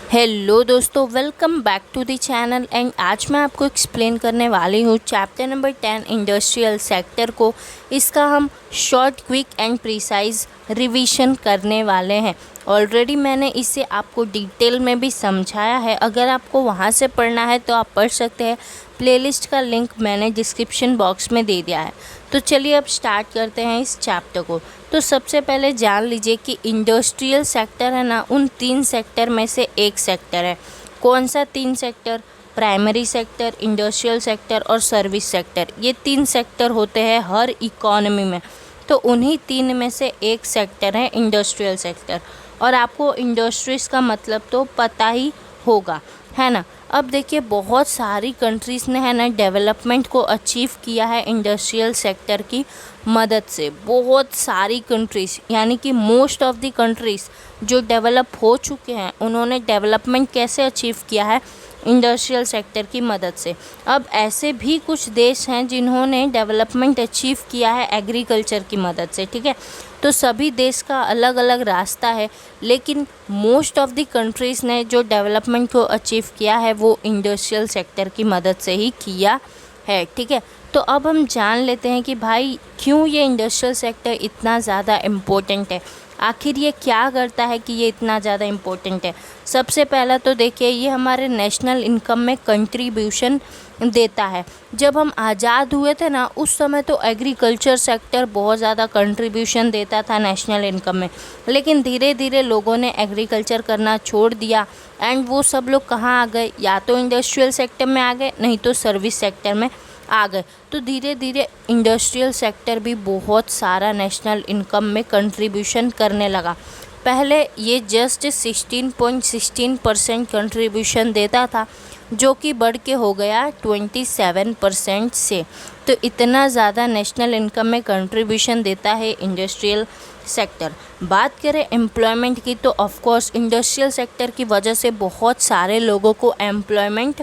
Hello दोस्तों, welcome back to the channel. And आज मैं आपको एक्सप्लेन करने वाली हूँ चैप्टर नंबर 10 इंडस्ट्रियल सेक्टर को। इसका हम short, quick and precise revision करने वाले हैं। ऑलरेडी मैंने इसे आपको डिटेल में भी समझाया है। अगर आपको वहाँ से पढ़ना है तो आप पढ़ सकते हैं। प्लेलिस्ट का लिंक मैंने डिस्क्रिप्शन बॉक्स में दे दिया है। तो चलिए अब स्टार्ट करते हैं इस चैप्टर को। तो सबसे पहले जान लीजिए कि इंडस्ट्रियल सेक्टर है ना, उन 3 सेक्टर में से एक सेक्टर है। कौन सा 3 sector? Primary sector, industrial sector और सर्विस सेक्टर। ये 3 सेक्टर होते हैं हर इकोनॉमी में। तो उन्हीं 3 में से एक सेक्टर है इंडस्ट्रियल सेक्टर। और आपको इंडस्ट्रीज़ का मतलब तो पता ही होगा, है ना। अब देखिए, बहुत सारी कंट्रीज़ ने है ना डेवलपमेंट को अचीव किया है इंडस्ट्रियल सेक्टर की मदद से। बहुत सारी कंट्रीज़, यानी कि मोस्ट ऑफ द कंट्रीज़ जो डेवलप हो चुके हैं, उन्होंने डेवलपमेंट कैसे अचीव किया है? इंडस्ट्रियल सेक्टर की मदद से। अब ऐसे भी कुछ देश हैं जिन्होंने डेवलपमेंट अचीव किया है एग्रीकल्चर की मदद से, ठीक है। तो सभी देश का अलग अलग रास्ता है, लेकिन मोस्ट ऑफ द कंट्रीज़ ने जो डेवलपमेंट को अचीव किया है वो इंडस्ट्रियल सेक्टर की मदद से ही किया है, ठीक है। तो अब हम जान लेते हैं कि भाई क्यों ये इंडस्ट्रियल सेक्टर इतना ज़्यादा इम्पोर्टेंट है। आखिर ये क्या करता है कि ये इतना ज़्यादा इम्पोर्टेंट है? सबसे पहला तो देखिए, ये हमारे नेशनल इनकम में कंट्रीब्यूशन देता है। जब हम आज़ाद हुए थे ना, उस समय तो एग्रीकल्चर सेक्टर बहुत ज़्यादा कंट्रीब्यूशन देता था नेशनल इनकम में। लेकिन धीरे धीरे लोगों ने एग्रीकल्चर करना छोड़ दिया एंड वो सब लोग कहाँ आ गए? या तो इंडस्ट्रियल सेक्टर में आ गए, नहीं तो सर्विस सेक्टर में आ गए। तो धीरे धीरे इंडस्ट्रियल सेक्टर भी बहुत सारा नेशनल इनकम में कंट्रीब्यूशन करने लगा। पहले ये जस्ट 16.16% कंट्रीब्यूशन देता था, जो कि बढ़ के हो गया 27% से। तो इतना ज़्यादा नेशनल इनकम में कंट्रीब्यूशन देता है इंडस्ट्रियल सेक्टर। बात करें एम्प्लॉयमेंट की, तो ऑफ कोर्स इंडस्ट्रियल सेक्टर की वजह से बहुत सारे लोगों को एम्प्लॉयमेंट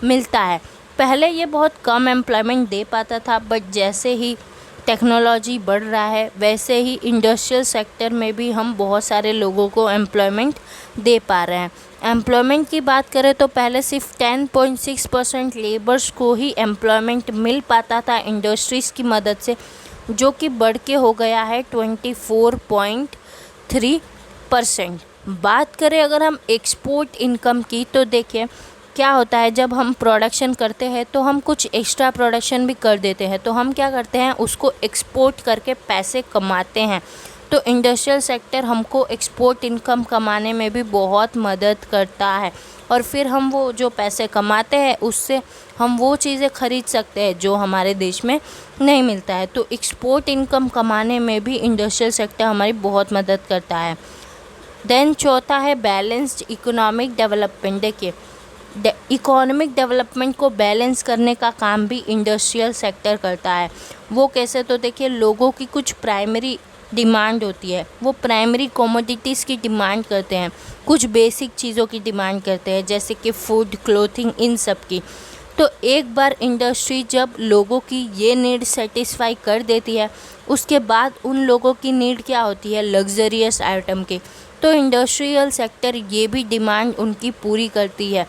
मिलता है। पहले ये बहुत कम एम्प्लॉयमेंट दे पाता था, बट जैसे ही टेक्नोलॉजी बढ़ रहा है वैसे ही इंडस्ट्रियल सेक्टर में भी हम बहुत सारे लोगों को एम्प्लॉयमेंट दे पा रहे हैं। एम्प्लॉयमेंट की बात करें तो पहले सिर्फ 10.6% लेबर्स को ही एम्प्लॉयमेंट मिल पाता था इंडस्ट्रीज़ की मदद से, जो कि बढ़ के हो गया है 24.3%। बात करें अगर हम एक्सपोर्ट इनकम की, तो देखिए क्या होता है, जब हम प्रोडक्शन करते हैं तो हम कुछ एक्स्ट्रा प्रोडक्शन भी कर देते हैं, तो हम क्या करते हैं, उसको एक्सपोर्ट करके पैसे कमाते हैं। तो इंडस्ट्रियल सेक्टर हमको एक्सपोर्ट इनकम कमाने में भी बहुत मदद करता है। और फिर हम वो जो पैसे कमाते हैं उससे हम वो चीज़ें खरीद सकते हैं जो हमारे देश में नहीं मिलता है। तो एक्सपोर्ट इनकम कमाने में भी इंडस्ट्रियल सेक्टर हमारी बहुत मदद करता है। देन चौथा है बैलेंस्ड इकोनॉमिक डेवलपमेंट। देखिए, इकोनॉमिक डेवलपमेंट को बैलेंस करने का काम भी इंडस्ट्रियल सेक्टर करता है। वो कैसे? तो देखिए, लोगों की कुछ प्राइमरी डिमांड होती है, वो प्राइमरी कमोडिटीज़ की डिमांड करते हैं, कुछ बेसिक चीज़ों की डिमांड करते हैं, जैसे कि फूड, क्लोथिंग, इन सब की। तो एक बार इंडस्ट्री जब लोगों की ये नीड सेटिस्फाई कर देती है, उसके बाद उन लोगों की नीड क्या होती है? लग्जरियस आइटम की। तो इंडस्ट्रियल सेक्टर ये भी डिमांड उनकी पूरी करती है।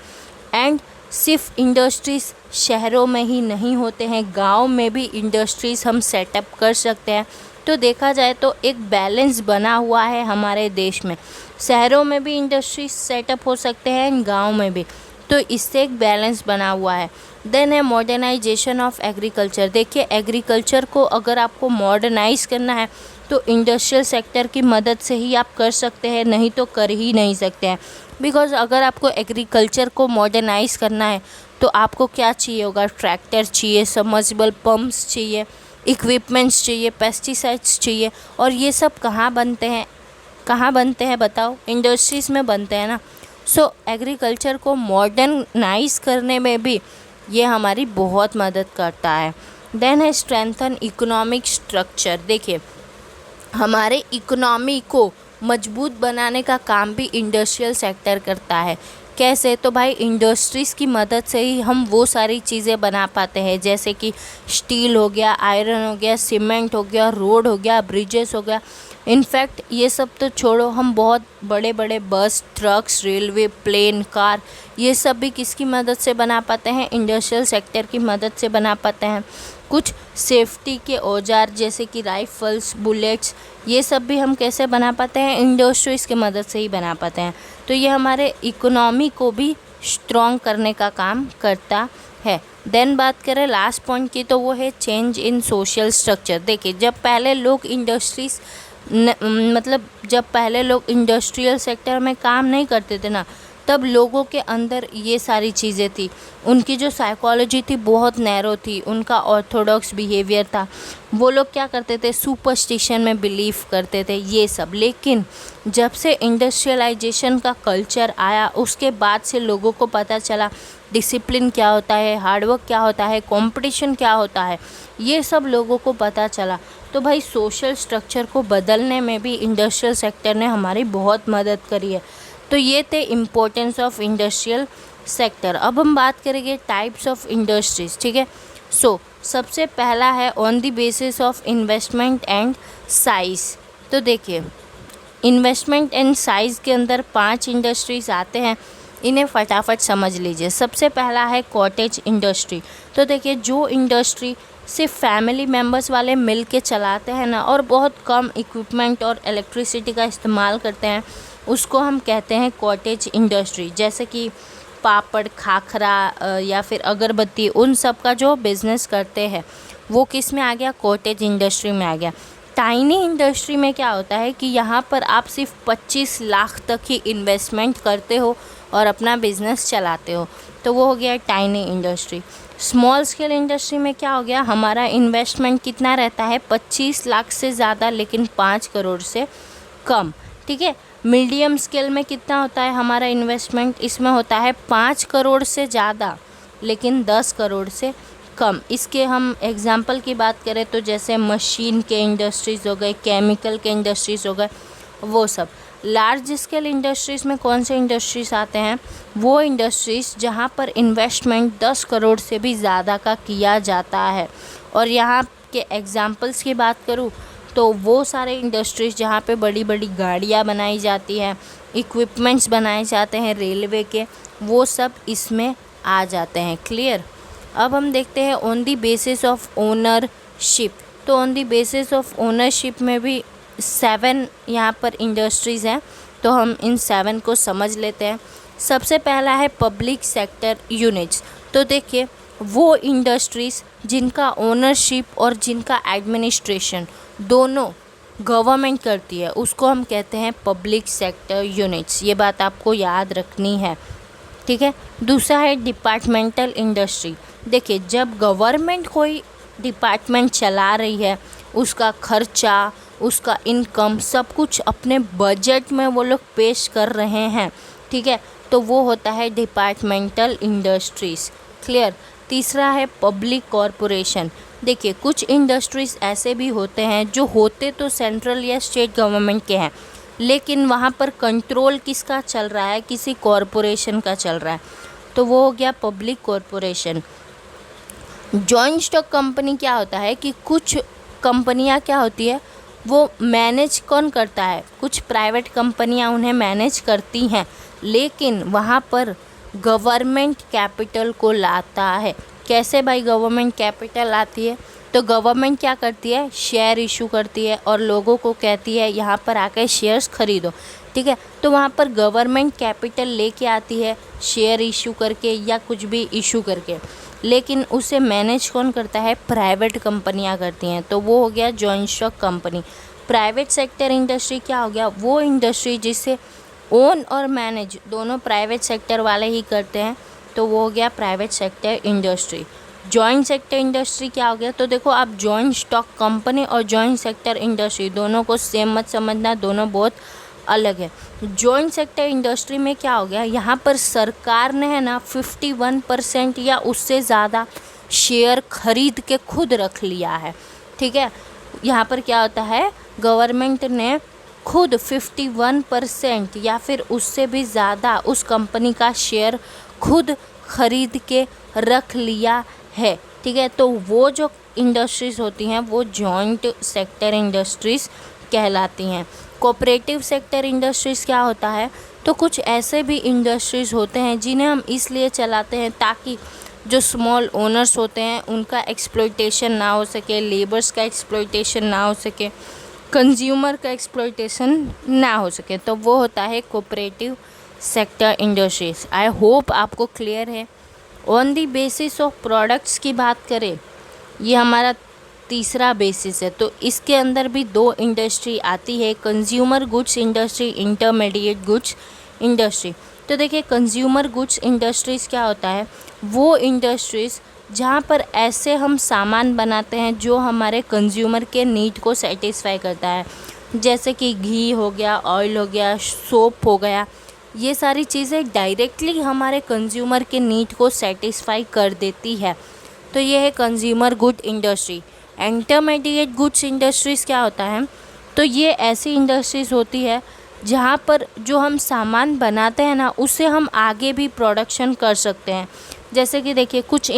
एंड सिर्फ इंडस्ट्रीज़ शहरों में ही नहीं होते हैं, गांव में भी इंडस्ट्रीज़ हम सेटअप कर सकते हैं। तो देखा जाए तो एक बैलेंस बना हुआ है हमारे देश में। शहरों में भी इंडस्ट्रीज सेटअप हो सकते हैं, गांव में भी। तो इससे एक बैलेंस बना हुआ है। देन है मॉडर्नाइजेशन ऑफ एग्रीकल्चर। देखिए, एग्रीकल्चर को अगर आपको मॉडर्नाइज करना है तो इंडस्ट्रियल सेक्टर की मदद से ही आप कर सकते हैं, नहीं तो कर ही नहीं सकते हैं। बिकॉज़ अगर आपको एग्रीकल्चर को मॉडर्नाइज करना है तो आपको क्या चाहिए होगा? ट्रैक्टर चाहिए, सबमर्सिबल पम्प्स चाहिए, इक्विपमेंट्स चाहिए, पेस्टिसाइड्स चाहिए। और ये सब कहाँ बनते हैं? कहाँ बनते हैं बताओ? इंडस्ट्रीज़ में बनते हैं ना। सो एग्रीकल्चर को मॉडर्नाइज करने में भी ये हमारी बहुत मदद करता है। देन है स्ट्रेंथन इकोनॉमिक स्ट्रक्चर। देखिए, हमारे इकोनॉमी को मजबूत बनाने का काम भी इंडस्ट्रियल सेक्टर करता है। कैसे? तो भाई इंडस्ट्रीज़ की मदद से ही हम वो सारी चीज़ें बना पाते हैं, जैसे कि स्टील हो गया, आयरन हो गया, सीमेंट हो गया, रोड हो गया, ब्रिजेस हो गया। इनफैक्ट ये सब तो छोड़ो, हम बहुत बड़े बड़े बस, ट्रक्स, रेलवे, प्लेन, कार, ये सब भी किसकी मदद से बना पाते हैं? इंडस्ट्रियल सेक्टर की मदद से बना पाते हैं। कुछ सेफ्टी के औजार जैसे कि राइफल्स, बुलेट्स, ये सब भी हम कैसे बना पाते हैं? इंडस्ट्रीज़ की मदद से ही बना पाते हैं। तो ये हमारे इकोनॉमी को भी स्ट्रॉन्ग करने का काम करता है। देन बात करें लास्ट पॉइंट की, तो वो है चेंज इन सोशल स्ट्रक्चर। देखिए, जब पहले लोग जब पहले लोग इंडस्ट्रियल सेक्टर में काम नहीं करते थे ना, तब लोगों के अंदर ये सारी चीज़ें थी। उनकी जो साइकोलॉजी थी बहुत नैरो थी, उनका ऑर्थोडॉक्स बिहेवियर था। वो लोग क्या करते थे? सुपरस्टिशन में बिलीव करते थे, ये सब। लेकिन जब से इंडस्ट्रियलाइजेशन का कल्चर आया, उसके बाद से लोगों को पता चला डिसिप्लिन क्या होता है, हार्डवर्क क्या होता है, कंपटीशन क्या होता है, ये सब लोगों को पता चला। तो भाई सोशल स्ट्रक्चर को बदलने में भी इंडस्ट्रियल सेक्टर ने हमारी बहुत मदद करी है। तो ये थे इम्पोर्टेंस ऑफ इंडस्ट्रियल सेक्टर। अब हम बात करेंगे टाइप्स ऑफ इंडस्ट्रीज, ठीक है। सबसे पहला है on the basis of investment and size. तो देखिए, इन्वेस्टमेंट एंड साइज़ के अंदर 5 इंडस्ट्रीज आते हैं, इन्हें फटाफट समझ लीजिए। सबसे पहला है कॉटेज इंडस्ट्री। तो देखिए, जो इंडस्ट्री सिर्फ फैमिली मेम्बर्स वाले मिल के चलाते हैं ना, और बहुत कम इक्विपमेंट और इलेक्ट्रिसिटी का इस्तेमाल करते हैं, उसको हम कहते हैं कॉटेज इंडस्ट्री। जैसे कि पापड़, खाखरा या फिर अगरबत्ती, उन सब का जो बिज़नेस करते हैं वो किस में आ गया? कॉटेज इंडस्ट्री में आ गया। टाइनी इंडस्ट्री में क्या होता है कि यहाँ पर आप सिर्फ 25 लाख तक ही इन्वेस्टमेंट करते हो और अपना बिज़नेस चलाते हो, तो वो हो गया tiny industry. Small scale industry में क्या हो गया? हमारा इन्वेस्टमेंट कितना रहता है? 25 लाख से ज़्यादा लेकिन 5 करोड़ से कम, ठीक है। मीडियम स्केल में कितना होता है हमारा इन्वेस्टमेंट? इसमें होता है 5 करोड़ से ज़्यादा लेकिन 10 करोड़ से कम। इसके हम एग्जांपल की बात करें तो जैसे मशीन के इंडस्ट्रीज़ हो गए, केमिकल के इंडस्ट्रीज़ हो गए, वो सब। लार्ज स्केल इंडस्ट्रीज़ में कौन से इंडस्ट्रीज़ आते हैं? वो इंडस्ट्रीज़ जहाँ पर इन्वेस्टमेंट 10 करोड़ से भी ज़्यादा का किया जाता है। और यहाँ के एग्जांपल्स की बात करूँ तो वो सारे इंडस्ट्रीज़ जहाँ पे बड़ी बड़ी गाड़ियाँ बनाई जाती हैं, इक्विपमेंट्स बनाए जाते हैं रेलवे के, वो सब इसमें आ जाते हैं। क्लियर? अब हम देखते हैं on the basis of ownership. तो on the basis of ownership में भी 7 यहाँ पर इंडस्ट्रीज़ हैं, तो हम इन 7 को समझ लेते हैं। सबसे पहला है पब्लिक सेक्टर यूनिट्स। तो देखिए, वो इंडस्ट्रीज़ जिनका ओनरशिप और जिनका एडमिनिस्ट्रेशन दोनों गवर्नमेंट करती है, उसको हम कहते हैं पब्लिक सेक्टर यूनिट्स। ये बात आपको याद रखनी है, ठीक है। दूसरा है डिपार्टमेंटल इंडस्ट्री। देखिए, जब गवर्नमेंट कोई डिपार्टमेंट चला रही है, उसका खर्चा, उसका इनकम, सब कुछ अपने बजट में वो लोग पेश कर रहे हैं, ठीक है, तो वो होता है डिपार्टमेंटल इंडस्ट्रीज़। क्लियर? तीसरा है पब्लिक कॉरपोरेशन। देखिए, कुछ इंडस्ट्रीज़ ऐसे भी होते हैं जो होते तो सेंट्रल या स्टेट गवर्नमेंट के हैं, लेकिन वहाँ पर कंट्रोल किसका चल रहा है? किसी कॉरपोरेशन का चल रहा है, तो वो हो गया public corporation. Joint stock company क्या होता है कि कुछ कंपनियाँ क्या होती है, वो मैनेज कौन करता है? कुछ प्राइवेट कंपनियाँ उन्हें मैनेज करती हैं, लेकिन वहाँ पर गवर्नमेंट कैपिटल को लाता है। कैसे भाई गवर्नमेंट कैपिटल आती है? तो गवर्नमेंट क्या करती है? शेयर इशू करती है और लोगों को कहती है यहाँ पर आकर शेयर्स खरीदो, ठीक है। तो वहाँ पर गवर्नमेंट कैपिटल लेके आती है, शेयर इशू करके या कुछ भी इशू करके, लेकिन उसे मैनेज कौन करता है? प्राइवेट कंपनियाँ करती हैं, तो वो हो गया joint stock company. Private sector industry क्या हो गया? वो इंडस्ट्री जिसे ओन और मैनेज दोनों प्राइवेट सेक्टर वाले ही करते हैं, तो वो हो गया private sector industry. Joint sector industry क्या हो गया? तो देखो, आप जॉइंट स्टॉक कंपनी और जॉइंट सेक्टर इंडस्ट्री दोनों को सेम मत समझना, दोनों बहुत अलग है। जॉइंट सेक्टर इंडस्ट्री में क्या हो गया? यहाँ पर सरकार ने है ना 51% या उससे ज़्यादा शेयर खरीद के खुद रख लिया है, ठीक है। यहाँ पर क्या होता है? गवर्नमेंट ने खुद 51% या फिर उससे भी ज़्यादा उस कंपनी का शेयर खुद खरीद के रख लिया है, ठीक है। तो वो जो इंडस्ट्रीज़ होती हैं वो जॉइंट सेक्टर इंडस्ट्रीज़ कहलाती हैं। कोऑपरेटिव सेक्टर इंडस्ट्रीज़ क्या होता है, तो कुछ ऐसे भी इंडस्ट्रीज़ होते हैं जिन्हें हम इसलिए चलाते हैं ताकि जो स्मॉल ओनर्स होते हैं उनका एक्सप्लॉयटेशन ना हो सके, लेबर्स का एक्सप्लॉयटेशन ना हो सके, कंज्यूमर का एक्सप्लॉयटेशन ना हो सके, तो वो होता है cooperative sector industries. I hope आपको क्लियर है। On the basis of products की बात करें, ये हमारा तीसरा बेसिस है, तो इसके अंदर भी दो इंडस्ट्री आती है, consumer goods industry, intermediate goods industry. तो देखिए कंज्यूमर गुड्स इंडस्ट्रीज़ क्या होता है, वो इंडस्ट्रीज़ जहाँ पर ऐसे हम सामान बनाते हैं जो हमारे कंज्यूमर के नीड को सेटिस्फाई करता है, जैसे कि घी हो गया, ऑयल हो गया, सोप हो गया, ये सारी चीज़ें डायरेक्टली हमारे कंज्यूमर के नीड को सेटिस्फाई कर देती है, तो ये है consumer good industry. Intermediate goods industries क्या होता है, तो ये ऐसी इंडस्ट्रीज़ होती है जहाँ पर जो हम सामान बनाते हैं ना, उससे हम आगे भी प्रोडक्शन कर सकते हैं। जैसे कि देखिए कुछ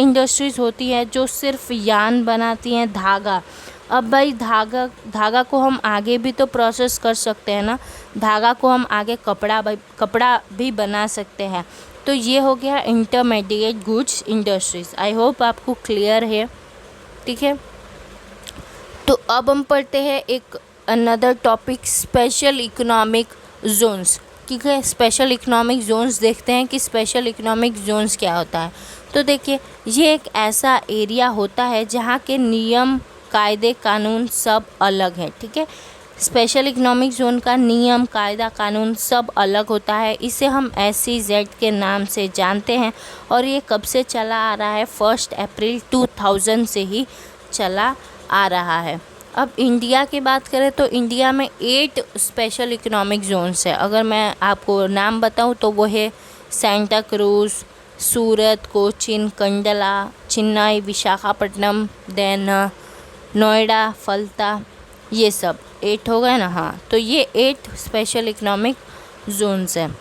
होती है जो सिर्फ यार्न बनाती हैं, धागा। अब भाई धागा को हम आगे भी तो प्रोसेस कर सकते हैं ना, धागा को हम आगे कपड़ा भी बना सकते हैं। तो ये हो गया intermediate goods industries. I hope आपको क्लियर है, ठीक है। तो अब हम पढ़ते हैं एक another topic, special economic zones. ठीक है, स्पेशल इकोनॉमिक जोन्स देखते हैं कि स्पेशल इकोनॉमिक जोन्स क्या होता है। तो देखिए ये एक ऐसा एरिया होता है जहाँ के नियम, कायदे, कानून सब अलग है। ठीक है, स्पेशल इकोनॉमिक जोन का नियम, कायदा, कानून सब अलग होता है। इसे हम SEZ के नाम से जानते हैं और ये कब से चला आ रहा है, 1 अप्रैल 2000 से ही चला आ रहा है। अब इंडिया की बात करें तो इंडिया में 8 स्पेशल इकोनॉमिक जोन्स है। अगर मैं आपको नाम बताऊं तो वो है सेंटा क्रूज, सूरत, कोचीन, कंडला, चेन्नई, विशाखापट्टनम, देन नोएडा, फलता, ये सब 8 हो गए ना। हाँ, तो ये 8 स्पेशल इकोनॉमिक जोन्स हैं।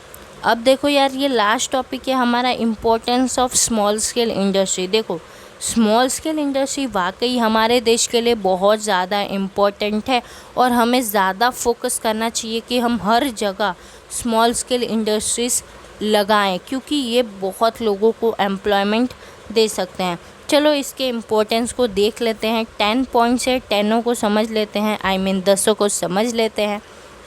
अब देखो यार, ये लास्ट टॉपिक है हमारा, importance of small scale industry. देखो स्मॉल स्केल इंडस्ट्री वाकई हमारे देश के लिए बहुत ज़्यादा इम्पोर्टेंट है और हमें ज़्यादा फोकस करना चाहिए कि हम हर जगह स्मॉल स्केल इंडस्ट्रीज़ लगाएं, क्योंकि ये बहुत लोगों को एम्प्लॉयमेंट दे सकते हैं। चलो इसके इम्पोर्टेंस को देख लेते हैं। 10 पॉइंट्स है, 10 को समझ लेते हैं, आई मीन 10 को समझ लेते हैं।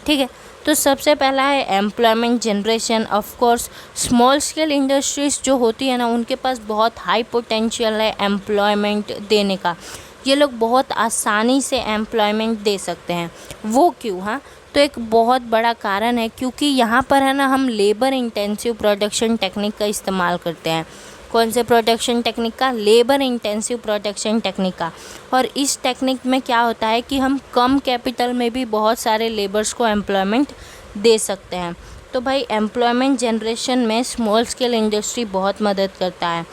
ठीक है, तो सबसे पहला है employment generation. Of course small scale industries जो होती है ना, उनके पास बहुत हाई पोटेंशियल है एम्प्लॉयमेंट देने का। ये लोग बहुत आसानी से एम्प्लॉयमेंट दे सकते हैं। वो क्यों? हाँ, तो एक बहुत बड़ा कारण है क्योंकि यहाँ पर है ना, हम लेबर इंटेंसिव प्रोडक्शन टेक्निक का इस्तेमाल करते हैं। कौन से प्रोडक्शन टेक्निक का? लेबर इंटेंसिव प्रोडक्शन टेक्निक का। और इस टेक्निक में क्या होता है कि हम कम कैपिटल में भी बहुत सारे लेबर्स को एम्प्लॉयमेंट दे सकते हैं। तो भाई एम्प्लॉयमेंट जनरेशन में स्मॉल स्केल इंडस्ट्री बहुत मदद करता है।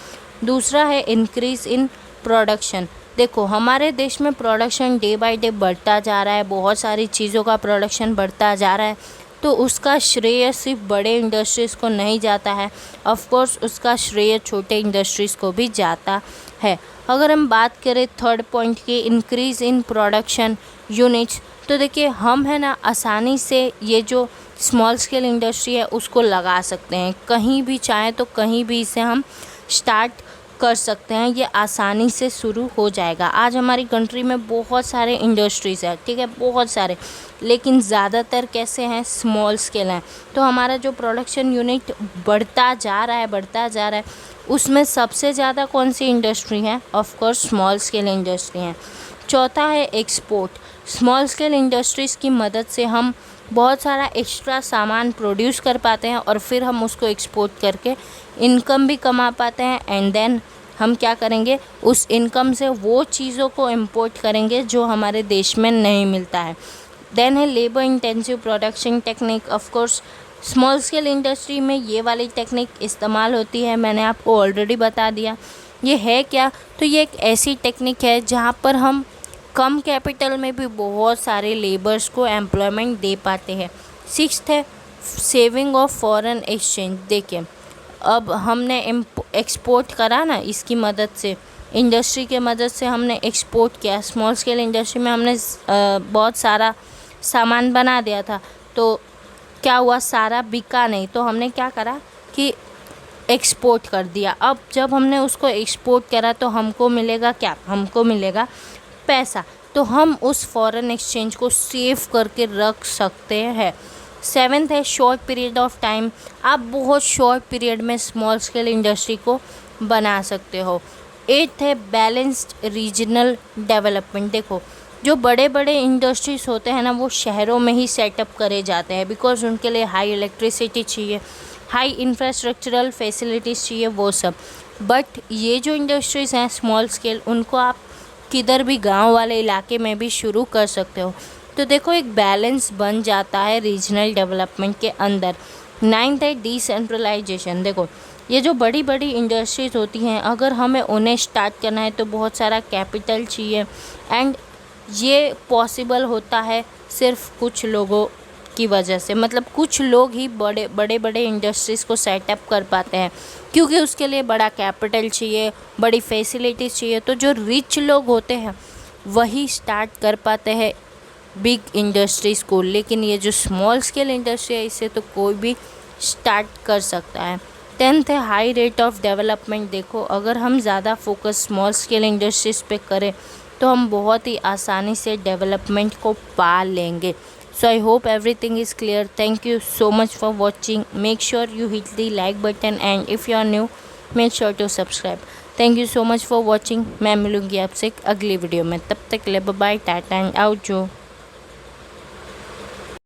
दूसरा है इंक्रीज़ इन प्रोडक्शन। देखो हमारे देश में प्रोडक्शन डे बाय डे बढ़ता जा रहा है, बहुत सारी चीज़ों का प्रोडक्शन बढ़ता जा रहा है, तो उसका श्रेय सिर्फ बड़े इंडस्ट्रीज़ को नहीं जाता है, ऑफ कोर्स उसका श्रेय छोटे इंडस्ट्रीज़ को भी जाता है। अगर हम बात करें थर्ड पॉइंट की, इंक्रीज़ इन प्रोडक्शन यूनिट्स, तो देखिए हम है ना आसानी से ये जो स्मॉल स्केल इंडस्ट्री है उसको लगा सकते हैं, कहीं भी चाहें तो कहीं भी इसे हम स्टार्ट कर सकते हैं, ये आसानी से शुरू हो जाएगा। आज हमारी कंट्री में बहुत सारे इंडस्ट्रीज़ है, ठीक है, बहुत सारे, लेकिन ज़्यादातर कैसे हैं? स्मॉल स्केल हैं। तो हमारा जो प्रोडक्शन यूनिट बढ़ता जा रहा है, उसमें सबसे ज़्यादा कौन सी इंडस्ट्री है? Of course small scale industry हैं। चौथा है एक्सपोर्ट। स्मॉल स्केल इंडस्ट्रीज़ की मदद से हम बहुत सारा एक्स्ट्रा सामान प्रोड्यूस कर पाते हैं और फिर हम उसको एक्सपोर्ट करके इनकम भी कमा पाते हैं, एंड देन हम क्या करेंगे, उस इनकम से वो चीज़ों को इंपोर्ट करेंगे जो हमारे देश में नहीं मिलता है। देन है labour intensive production technique. Of course small scale industry में ये वाली टेक्निक इस्तेमाल होती है, मैंने आपको ऑलरेडी बता दिया। ये है क्या? तो ये एक ऐसी टेक्निक है जहाँ पर हम कम कैपिटल में भी बहुत सारे लेबर्स को एम्प्लॉयमेंट दे पाते हैं। सिक्स्थ है सेविंग ऑफ फॉरेन एक्सचेंज। देखिए अब हमने एक्सपोर्ट करा ना, इसकी मदद से, इंडस्ट्री के मदद से हमने एक्सपोर्ट किया। स्मॉल स्केल इंडस्ट्री में हमने बहुत सारा सामान बना दिया था, तो क्या हुआ, सारा बिका नहीं, तो हमने क्या करा कि एक्सपोर्ट कर दिया। अब जब हमने उसको एक्सपोर्ट करा तो हमको मिलेगा क्या, हमको मिलेगा पैसा। तो हम उस फॉरेन एक्सचेंज को सेव करके रख सकते हैं। 7th है शॉर्ट पीरियड ऑफ टाइम, आप बहुत शॉर्ट पीरियड में स्मॉल स्केल इंडस्ट्री को बना सकते हो। 8th है बैलेंस्ड रीजनल डेवलपमेंट। देखो जो बड़े बड़े इंडस्ट्रीज़ होते हैं ना, वो शहरों में ही सेटअप करे जाते हैं, बिकॉज उनके लिए हाई इलेक्ट्रिसिटी चाहिए, हाई इंफ्रास्ट्रक्चरल फैसिलिटीज़ चाहिए, वो सब। बट ये जो इंडस्ट्रीज़ हैं स्मॉल स्केल, उनको आप किधर भी गांव वाले इलाके में भी शुरू कर सकते हो। तो देखो एक बैलेंस बन जाता है रीजनल डेवलपमेंट के अंदर। 9th है डिसेंट्रलाइजेशन। देखो ये जो बड़ी बड़ी इंडस्ट्रीज़ होती हैं, अगर हमें उन्हें स्टार्ट करना है तो बहुत सारा कैपिटल चाहिए, एंड ये पॉसिबल होता है सिर्फ कुछ लोगों की वजह से, मतलब कुछ लोग ही बड़े बड़े इंडस्ट्रीज़ को सेटअप कर पाते हैं, क्योंकि उसके लिए बड़ा कैपिटल चाहिए, बड़ी फैसिलिटीज़ चाहिए। तो जो रिच लोग होते हैं वही स्टार्ट कर पाते हैं बिग इंडस्ट्रीज़ को, लेकिन ये जो स्मॉल स्केल इंडस्ट्री है इसे तो कोई भी स्टार्ट कर सकता है। 10th है हाई रेट ऑफ डेवलपमेंट। देखो अगर हम ज़्यादा फोकस स्मॉल स्केल इंडस्ट्रीज़ पे करें तो हम बहुत ही आसानी से डेवलपमेंट को पा लेंगे। So I hope everything is clear. Thank you so much for watching. Make sure you hit the like button, and if you are new, make sure to subscribe. Thank you so much for watching. मैं मिलूँगी आपसे एक अगली video में, तब तक के लिए bye bye, tata and out जो।